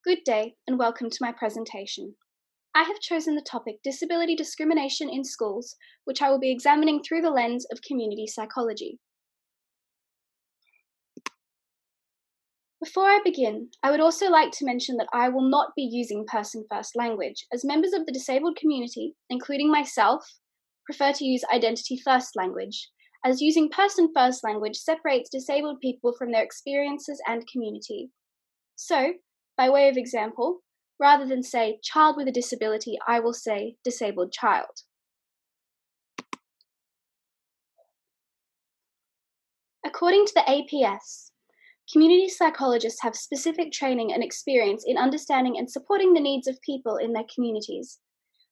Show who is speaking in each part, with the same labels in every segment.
Speaker 1: Good day and welcome to my presentation. I have chosen the topic Disability Discrimination in Schools, which I will be examining through the lens of community psychology. Before I begin, I would also like to mention that I will not be using person-first language, as members of the disabled community, including myself, prefer to use identity-first language, as using person-first language separates disabled people from their experiences and community. So, by way of example, rather than say child with a disability, I will say disabled child. According to the APS, community psychologists have specific training and experience in understanding and supporting the needs of people in their communities.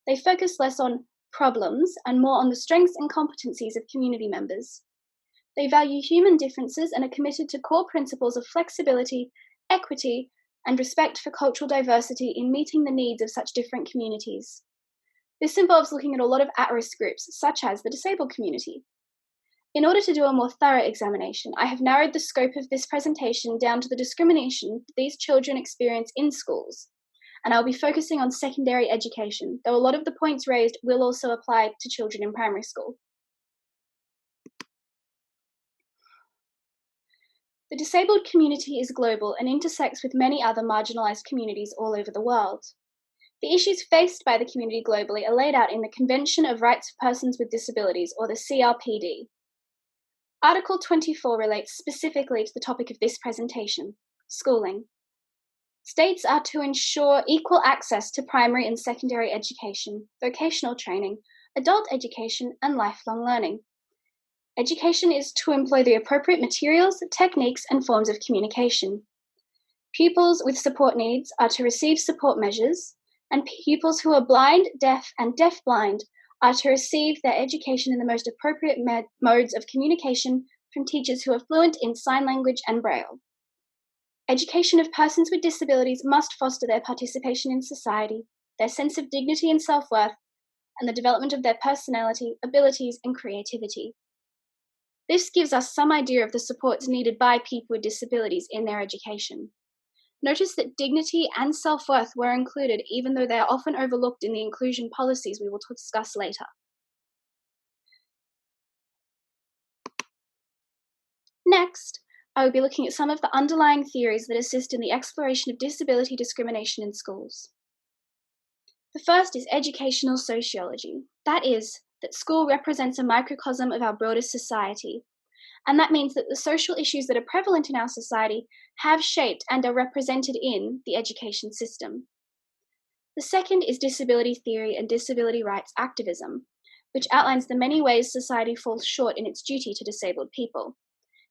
Speaker 1: They focus less on problems and more on the strengths and competencies of community members. They value human differences and are committed to core principles of flexibility, equity, and respect for cultural diversity in meeting the needs of such different communities. This involves looking at a lot of at-risk groups, such as the disabled community. In order to do a more thorough examination, I have narrowed the scope of this presentation down to the discrimination these children experience in schools, and I'll be focusing on secondary education, though a lot of the points raised will also apply to children in primary school. The disabled community is global and intersects with many other marginalised communities all over the world. The issues faced by the community globally are laid out in the Convention of Rights of Persons with Disabilities, or the CRPD. Article 24 relates specifically to the topic of this presentation, schooling. States are to ensure equal access to primary and secondary education, vocational training, adult education, and lifelong learning. Education is to employ the appropriate materials, techniques, and forms of communication. Pupils with support needs are to receive support measures, and pupils who are blind, deaf, and deaf-blind are to receive their education in the most appropriate modes of communication from teachers who are fluent in sign language and Braille. Education of persons with disabilities must foster their participation in society, their sense of dignity and self-worth, and the development of their personality, abilities, and creativity. This gives us some idea of the supports needed by people with disabilities in their education. Notice that dignity and self-worth were included, even though they are often overlooked in the inclusion policies we will discuss later. Next, I will be looking at some of the underlying theories that assist in the exploration of disability discrimination in schools. The first is educational sociology. That is, that school represents a microcosm of our broader society, and that means that the social issues that are prevalent in our society have shaped and are represented in the education system. The second is disability theory and disability rights activism, which outlines the many ways society falls short in its duty to disabled people.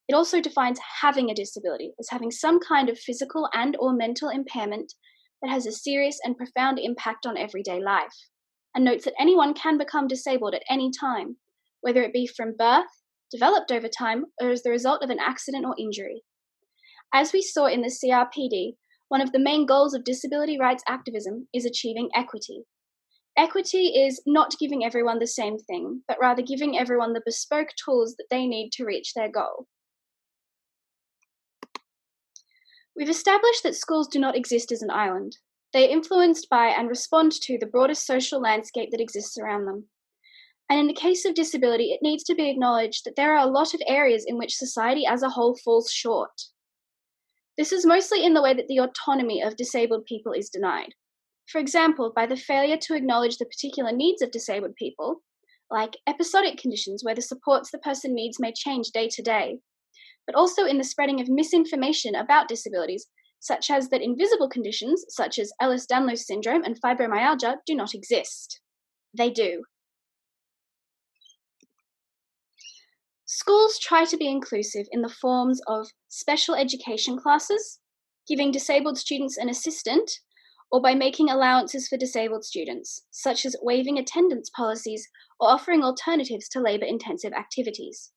Speaker 1: It also defines having a disability as having some kind of physical and/or mental impairment that has a serious and profound impact on everyday life, and notes that anyone can become disabled at any time, whether it be from birth, developed over time, or as the result of an accident or injury. As we saw in the CRPD, one of the main goals of disability rights activism is achieving equity. Equity is not giving everyone the same thing, but rather giving everyone the bespoke tools that they need to reach their goal. We've established that schools do not exist as an island. They are influenced by and respond to the broader social landscape that exists around them. And in the case of disability, it needs to be acknowledged that there are a lot of areas in which society as a whole falls short. This is mostly in the way that the autonomy of disabled people is denied. For example, by the failure to acknowledge the particular needs of disabled people, like episodic conditions where the supports the person needs may change day to day, but also in the spreading of misinformation about disabilities, such as that invisible conditions, such as Ehlers-Danlos syndrome and fibromyalgia, do not exist. They do. Schools try to be inclusive in the forms of special education classes, giving disabled students an assistant, or by making allowances for disabled students, such as waiving attendance policies or offering alternatives to labour-intensive activities.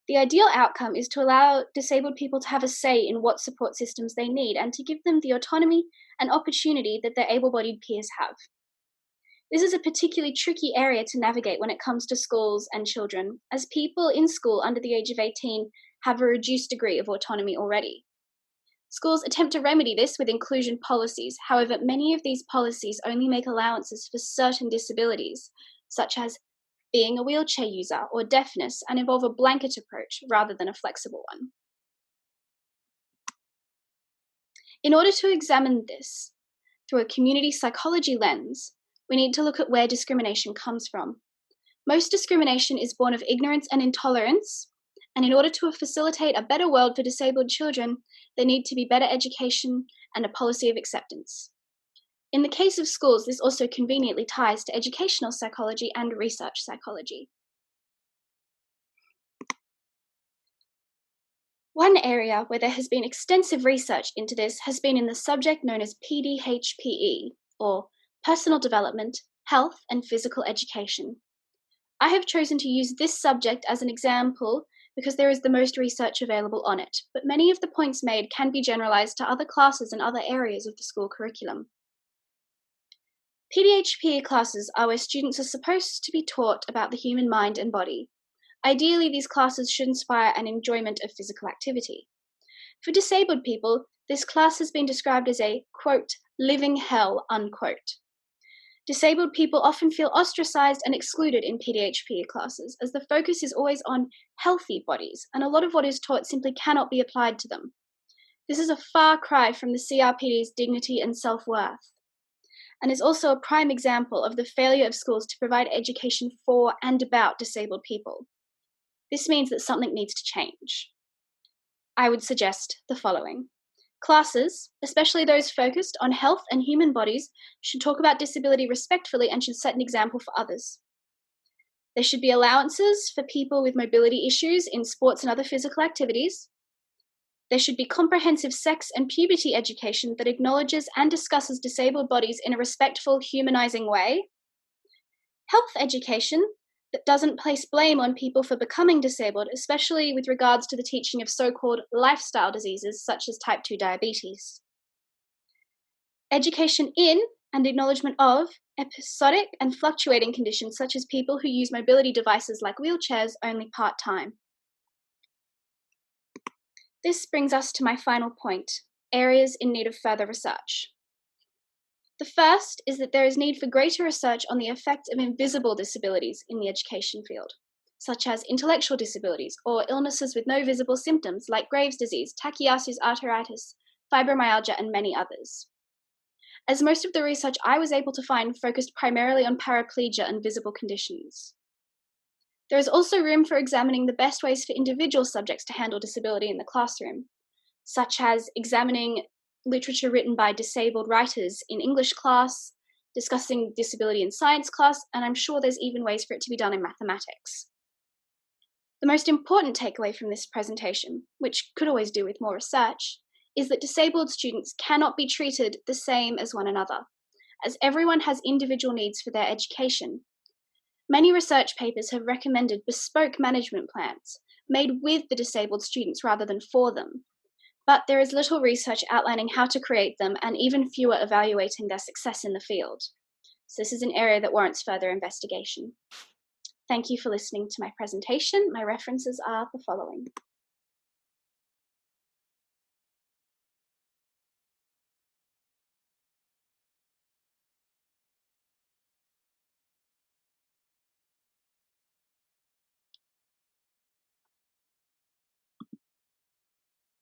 Speaker 1: The ideal outcome is to allow disabled people to have a say in what support systems they need and to give them the autonomy and opportunity that their able-bodied peers have. This is a particularly tricky area to navigate when it comes to schools and children, as people in school under the age of 18 have a reduced degree of autonomy already. Schools attempt to remedy this with inclusion policies. However, many of these policies only make allowances for certain disabilities, such as being a wheelchair user or deafness, and involve a blanket approach rather than a flexible one. In order to examine this through a community psychology lens, we need to look at where discrimination comes from. Most discrimination is born of ignorance and intolerance, and in order to facilitate a better world for disabled children, there need to be better education and a policy of acceptance. In the case of schools, this also conveniently ties to educational psychology and research psychology. One area where there has been extensive research into this has been in the subject known as PDHPE, or Personal Development, Health and Physical Education. I have chosen to use this subject as an example because there is the most research available on it, but many of the points made can be generalized to other classes and other areas of the school curriculum. PDHPE classes are where students are supposed to be taught about the human mind and body. Ideally, these classes should inspire an enjoyment of physical activity. For disabled people, this class has been described as a, quote, living hell, unquote. Disabled people often feel ostracized and excluded in PDHPE classes, as the focus is always on healthy bodies, and a lot of what is taught simply cannot be applied to them. This is a far cry from the CRPD's dignity and self-worth, and is also a prime example of the failure of schools to provide education for and about disabled people. This means that something needs to change. I would suggest the following. Classes, especially those focused on health and human bodies, should talk about disability respectfully and should set an example for others. There should be allowances for people with mobility issues in sports and other physical activities. There should be comprehensive sex and puberty education that acknowledges and discusses disabled bodies in a respectful, humanizing way. Health education that doesn't place blame on people for becoming disabled, especially with regards to the teaching of so-called lifestyle diseases such as type 2 diabetes. Education in and acknowledgement of episodic and fluctuating conditions such as people who use mobility devices like wheelchairs only part-time. This brings us to my final point, areas in need of further research. The first is that there is need for greater research on the effects of invisible disabilities in the education field, such as intellectual disabilities or illnesses with no visible symptoms like Graves' disease, Takayasu's arteritis, fibromyalgia, and many others. As most of the research I was able to find focused primarily on paraplegia and visible conditions. There is also room for examining the best ways for individual subjects to handle disability in the classroom, such as examining literature written by disabled writers in English class, discussing disability in science class, and I'm sure there's even ways for it to be done in mathematics. The most important takeaway from this presentation, which could always do with more research, is that disabled students cannot be treated the same as one another, as everyone has individual needs for their education. Many research papers have recommended bespoke management plans made with the disabled students rather than for them, but there is little research outlining how to create them and even fewer evaluating their success in the field. So this is an area that warrants further investigation. Thank you for listening to my presentation. My references are the following.